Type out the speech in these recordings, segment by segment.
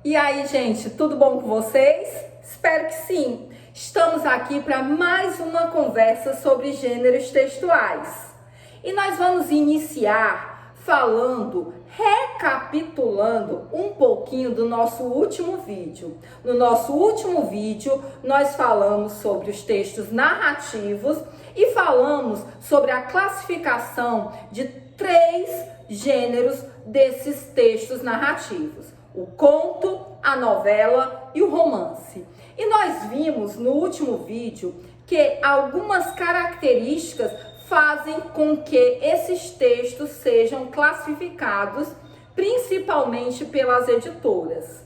E aí, gente, tudo bom com vocês? Espero que sim. Estamos aqui para mais uma conversa sobre gêneros textuais. E nós vamos iniciar recapitulando um pouquinho do nosso último vídeo. No nosso último vídeo, nós falamos sobre os textos narrativos e falamos sobre a classificação de 3 gêneros desses textos narrativos: o conto, a novela e o romance. E nós vimos no último vídeo que algumas características fazem com que esses textos sejam classificados principalmente pelas editoras.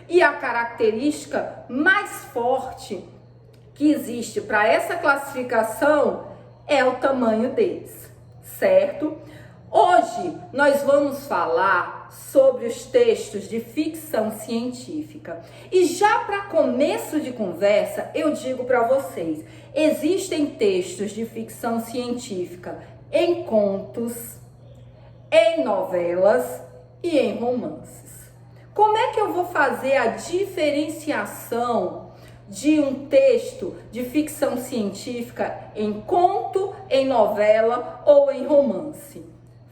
E a característica mais forte que existe para essa classificação é o tamanho deles, certo? Hoje nós vamos falar sobre os textos de ficção científica. E já para começo de conversa, eu digo para vocês, existem textos de ficção científica em contos, em novelas e em romances. Como é que eu vou fazer a diferenciação de um texto de ficção científica em conto, em novela ou em romance?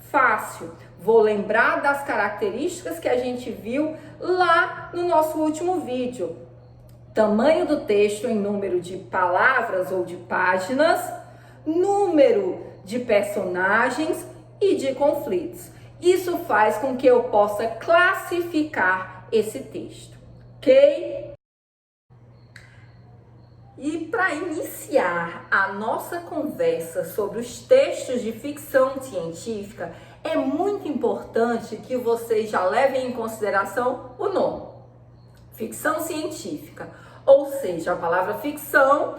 Fácil. Vou lembrar das características que a gente viu lá no nosso último vídeo. Tamanho do texto em número de palavras ou de páginas, número de personagens e de conflitos. Isso faz com que eu possa classificar esse texto, ok? E para iniciar a nossa conversa sobre os textos de ficção científica, é muito importante que vocês já levem em consideração o nome. Ficção científica, ou seja, a palavra ficção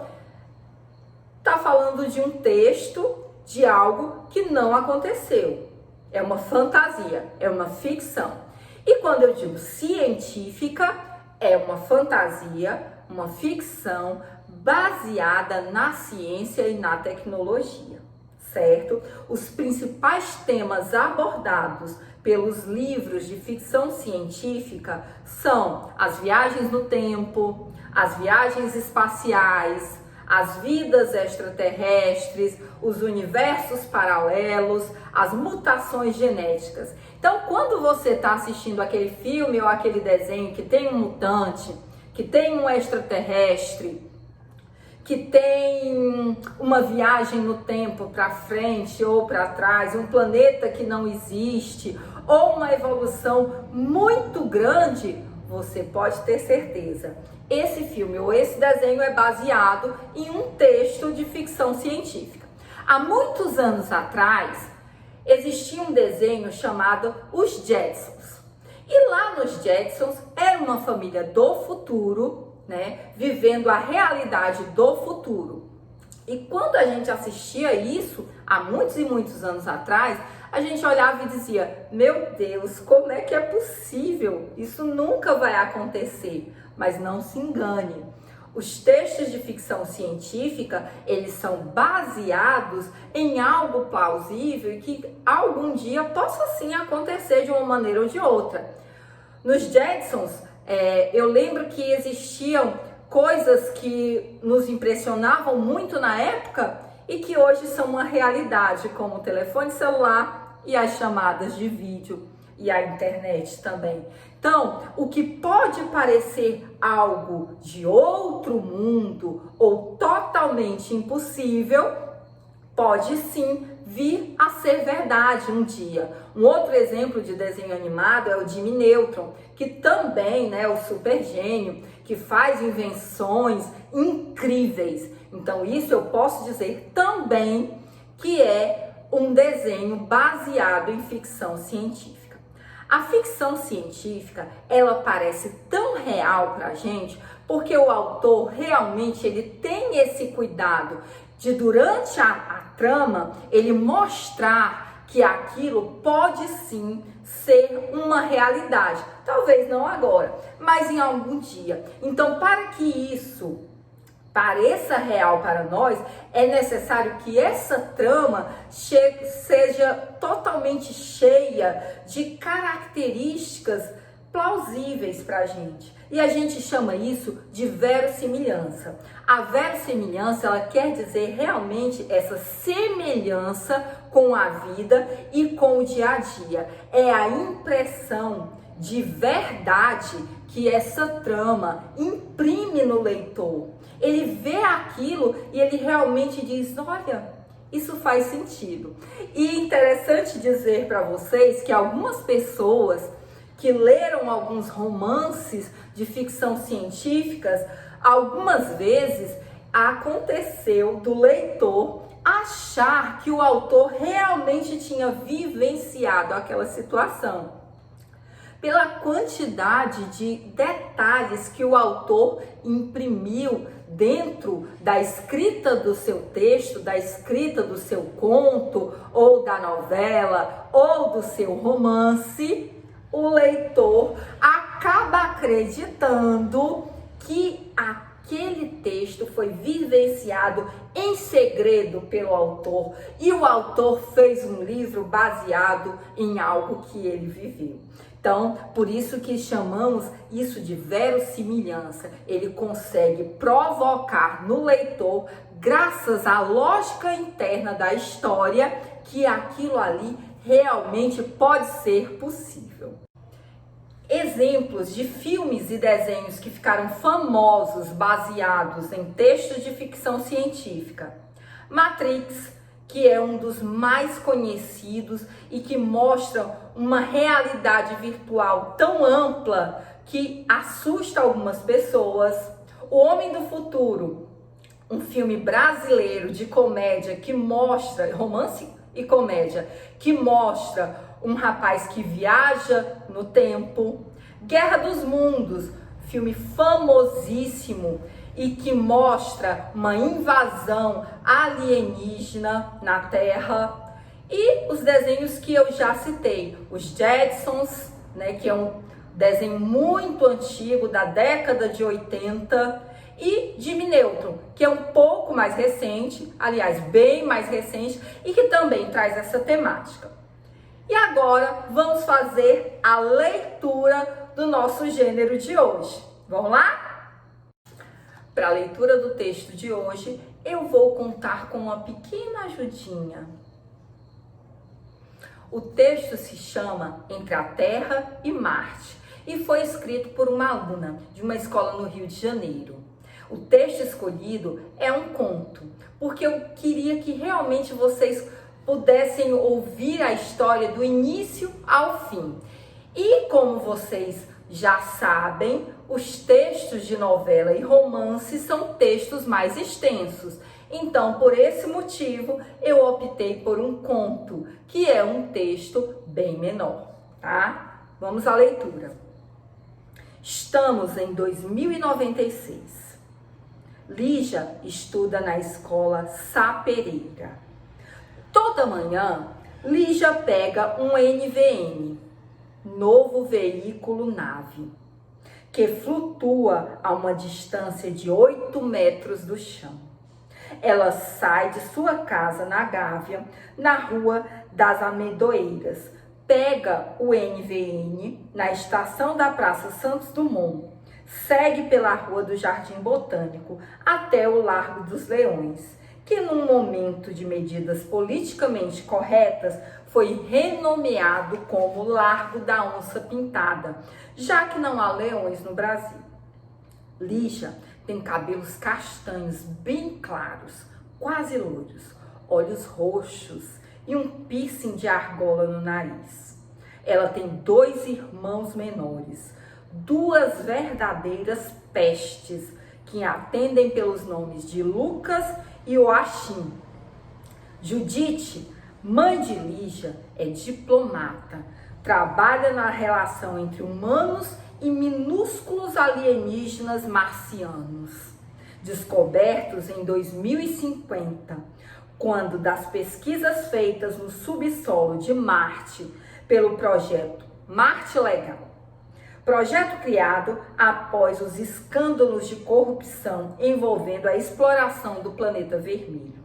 está falando de um texto, de algo que não aconteceu. É uma fantasia, é uma ficção. E quando eu digo científica, é uma fantasia, uma ficção baseada na ciência e na tecnologia, certo? Os principais temas abordados pelos livros de ficção científica são as viagens no tempo, as viagens espaciais, as vidas extraterrestres, os universos paralelos, as mutações genéticas. Então, quando você está assistindo aquele filme ou aquele desenho que tem um mutante, que tem um extraterrestre, que tem uma viagem no tempo para frente ou para trás, um planeta que não existe, ou uma evolução muito grande, você pode ter certeza. Esse filme ou esse desenho é baseado em um texto de ficção científica. Há muitos anos atrás, existia um desenho chamado Os Jetsons. E lá nos Jetsons era uma família do futuro, vivendo a realidade do futuro. E quando a gente assistia isso, há muitos e muitos anos atrás, a gente olhava e dizia: meu Deus, como é que é possível? Isso nunca vai acontecer. Mas não se engane. Os textos de ficção científica, eles são baseados em algo plausível e que algum dia possa sim acontecer de uma maneira ou de outra. Nos Jetsons, eu lembro que existiam coisas que nos impressionavam muito na época e que hoje são uma realidade, como o telefone celular e as chamadas de vídeo e a internet também. Então, o que pode parecer algo de outro mundo ou totalmente impossível, pode sim vir a ser verdade um dia. Um outro exemplo de desenho animado é o Jimmy Neutron, que também, o super gênio, que faz invenções incríveis. Então, isso eu posso dizer também que é um desenho baseado em ficção científica. A ficção científica, ela parece tão real pra gente, porque o autor realmente ele tem esse cuidado de, durante a trama, ele mostrar que aquilo pode sim ser uma realidade. Talvez não agora, mas em algum dia. Então, para que isso pareça real para nós, é necessário que essa trama seja totalmente cheia de características plausíveis para a gente. E a gente chama isso de verossimilhança. A verossimilhança, ela quer dizer realmente essa semelhança com a vida e com o dia a dia. É a impressão de verdade que essa trama imprime no leitor. Ele vê aquilo e ele realmente diz, olha, isso faz sentido. E é interessante dizer para vocês que algumas pessoas que leram alguns romances de ficção científica, algumas vezes aconteceu do leitor achar que o autor realmente tinha vivenciado aquela situação. Pela quantidade de detalhes que o autor imprimiu dentro da escrita do seu texto, da escrita do seu conto, ou da novela, ou do seu romance, o leitor acaba acreditando que aquele texto foi vivenciado em segredo pelo autor e o autor fez um livro baseado em algo que ele viveu. Então, por isso que chamamos isso de verossimilhança. Ele consegue provocar no leitor, graças à lógica interna da história, que aquilo ali realmente pode ser possível. Exemplos de filmes e desenhos que ficaram famosos baseados em textos de ficção científica. Matrix, que é um dos mais conhecidos e que mostra uma realidade virtual tão ampla que assusta algumas pessoas. O Homem do Futuro, um filme brasileiro de comédia que mostra, romance e comédia, que mostra um rapaz que viaja no tempo. Guerra dos Mundos, filme famosíssimo e que mostra uma invasão alienígena na Terra. E os desenhos que eu já citei, os Jetsons, né, que é um desenho muito antigo, da década de 80, e Jimmy Neutron, que é um pouco mais recente, aliás, bem mais recente, e que também traz essa temática. E agora vamos fazer a leitura do nosso gênero de hoje. Vamos lá? Para a leitura do texto de hoje, eu vou contar com uma pequena ajudinha. O texto se chama Entre a Terra e Marte e foi escrito por uma aluna de uma escola no Rio de Janeiro. O texto escolhido é um conto, porque eu queria que realmente vocês pudessem ouvir a história do início ao fim. E como vocês já sabem, os textos de novela e romance são textos mais extensos. Então, por esse motivo, eu optei por um conto, que é um texto bem menor, tá? Vamos à leitura. Estamos em 2096. Lígia estuda na escola Sá Pereira. Toda manhã, Lígia pega um NVN, novo veículo nave, que flutua a uma distância de 8 metros do chão. Ela sai de sua casa na Gávea, na Rua das Amendoeiras, pega o NVN na estação da Praça Santos Dumont, segue pela Rua do Jardim Botânico até o Largo dos Leões, que num momento de medidas politicamente corretas foi renomeado como Largo da Onça Pintada, já que não há leões no Brasil. Lígia tem cabelos castanhos bem claros, quase loiros, olhos roxos e um piercing de argola no nariz. Ela tem 2 irmãos menores, 2 verdadeiras pestes que atendem pelos nomes de Lucas e Joachim. Judite, mãe de Lígia, é diplomata, trabalha na relação entre humanos e minúsculos alienígenas marcianos, descobertos em 2050, quando das pesquisas feitas no subsolo de Marte pelo projeto Marte Legal. Projeto criado após os escândalos de corrupção envolvendo a exploração do planeta vermelho.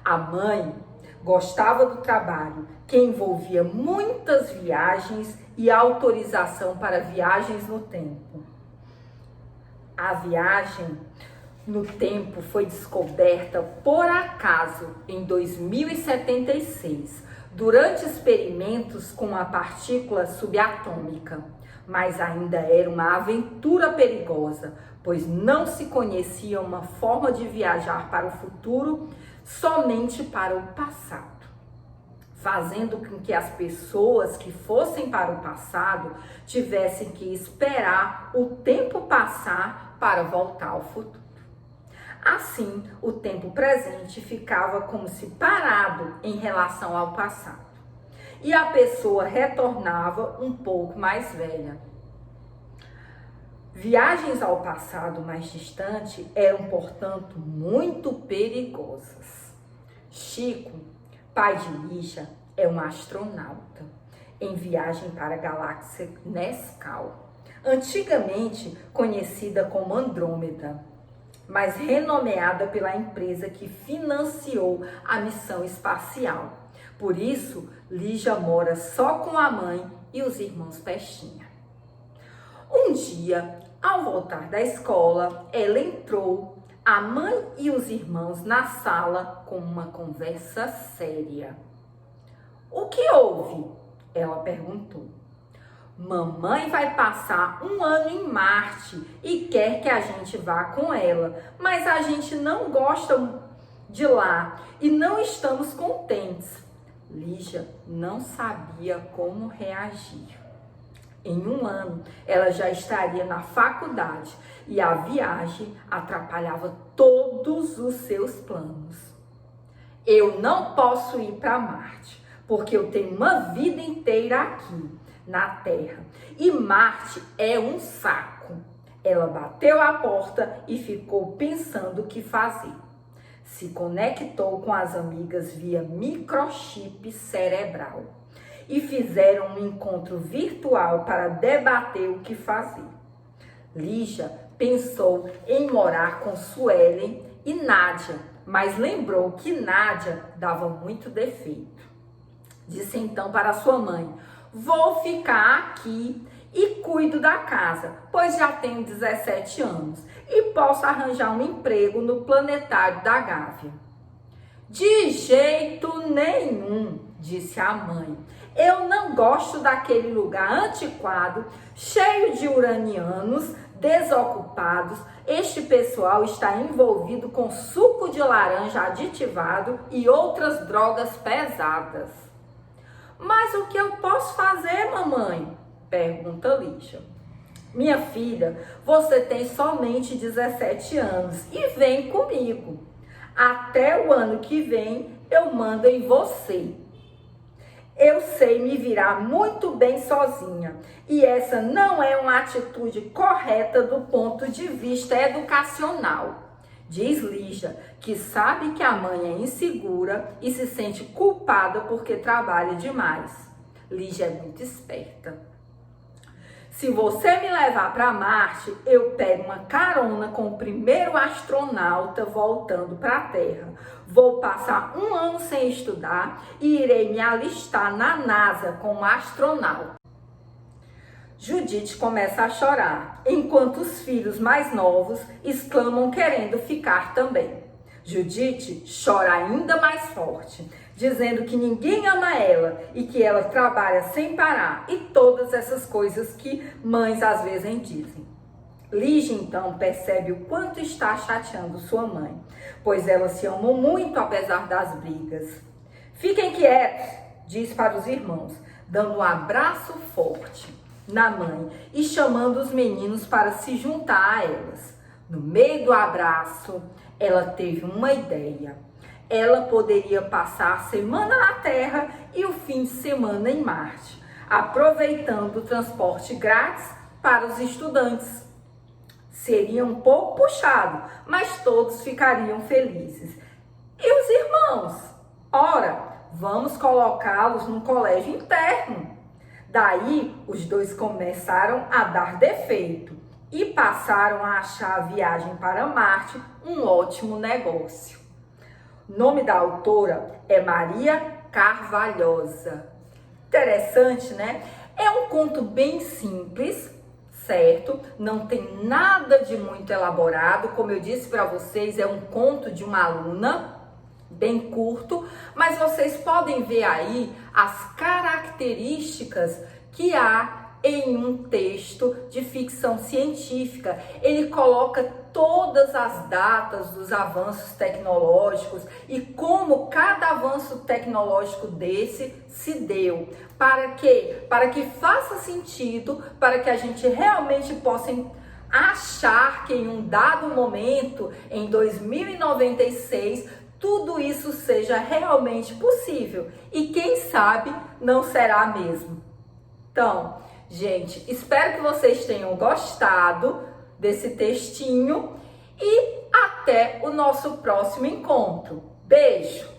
A mãe gostava do trabalho, que envolvia muitas viagens e autorização para viagens no tempo. A viagem no tempo foi descoberta por acaso em 2076, durante experimentos com a partícula subatômica, mas ainda era uma aventura perigosa, pois não se conhecia uma forma de viajar para o futuro, somente para o passado, fazendo com que as pessoas que fossem para o passado tivessem que esperar o tempo passar para voltar ao futuro. Assim, o tempo presente ficava como se parado em relação ao passado, e a pessoa retornava um pouco mais velha. Viagens ao passado mais distante eram, portanto, muito perigosas. Chico, pai de Lígia, é um astronauta em viagem para a galáxia Nescau, antigamente conhecida como Andrômeda, mas renomeada pela empresa que financiou a missão espacial. Por isso, Lígia mora só com a mãe e os irmãos Pestinha. Um dia, ao voltar da escola, ela entrou, a mãe e os irmãos na sala com uma conversa séria. "O que houve?" ela perguntou. "Mamãe vai passar um ano em Marte e quer que a gente vá com ela, mas a gente não gosta de lá e não estamos contentes." Lígia não sabia como reagir. Em um ano, ela já estaria na faculdade e a viagem atrapalhava todos os seus planos. "Eu não posso ir para Marte, porque eu tenho uma vida inteira aqui na Terra e Marte é um saco." Ela bateu a porta e ficou pensando o que fazer. Se conectou com as amigas via microchip cerebral e fizeram um encontro virtual para debater o que fazer. Lígia pensou em morar com Suelen e Nádia, mas lembrou que Nádia dava muito defeito. Disse então para sua mãe: "Vou ficar aqui e cuido da casa, pois já tenho 17 anos e posso arranjar um emprego no planetário da Gávea." "De jeito nenhum", disse a mãe. "Eu não gosto daquele lugar antiquado, cheio de uranianos, desocupados. Este pessoal está envolvido com suco de laranja aditivado e outras drogas pesadas." "Mas o que eu posso fazer, mamãe?" pergunta Lígia. "Minha filha, você tem somente 17 anos e vem comigo. Até o ano que vem eu mando em você. Eu sei me virar muito bem sozinha e essa não é uma atitude correta do ponto de vista educacional." Diz Lígia, que sabe que a mãe é insegura e se sente culpada porque trabalha demais. Lígia é muito esperta. "Se você me levar para Marte, eu pego uma carona com o primeiro astronauta voltando para a Terra. Vou passar um ano sem estudar e irei me alistar na NASA como astronauta." Judite começa a chorar, enquanto os filhos mais novos exclamam querendo ficar também. Judite chora ainda mais forte, dizendo que ninguém ama ela e que ela trabalha sem parar e todas essas coisas que mães às vezes dizem. Lígia então percebe o quanto está chateando sua mãe, pois elas se amam muito apesar das brigas. "Fiquem quietos", diz para os irmãos, dando um abraço forte na mãe e chamando os meninos para se juntar a elas. No meio do abraço, ela teve uma ideia. Ela poderia passar a semana na Terra e o fim de semana em Marte, aproveitando o transporte grátis para os estudantes. Seria um pouco puxado, mas todos ficariam felizes. E os irmãos? Ora, vamos colocá-los num colégio interno. Daí, os dois começaram a dar defeito e passaram a achar a viagem para Marte um ótimo negócio. O nome da autora é Maria Carvalhosa. Interessante, né? É um conto bem simples, certo? Não tem nada de muito elaborado, como eu disse para vocês, é um conto de uma aluna, bem curto, mas vocês podem ver aí as características que há em um texto de ficção científica. Ele coloca todas as datas dos avanços tecnológicos e como cada avanço tecnológico desse se deu. Para quê? Para que faça sentido, para que a gente realmente possa achar que em um dado momento, em 2096, tudo isso seja realmente possível. E quem sabe não será mesmo. Então, gente, espero que vocês tenham gostado desse textinho e até o nosso próximo encontro. Beijo!